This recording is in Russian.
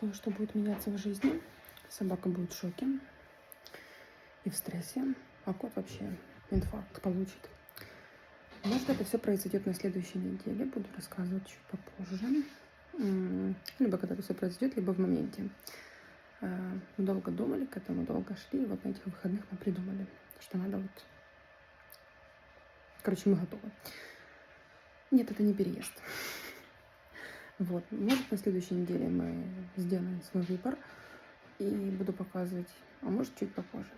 кое-что будет меняться в жизни. Собака будет в шоке и в стрессе, а кот вообще инфаркт получит. Может, это все произойдет на следующей неделе. Буду рассказывать чуть попозже. Либо когда это все произойдет, либо в моменте. Мы долго думали к этому, долго шли. И вот на этих выходных мы придумали, что надо вот... Короче, мы готовы. Нет, это не переезд. Вот. Может, на следующей неделе мы сделаем свой выбор и буду показывать, а может, чуть попозже.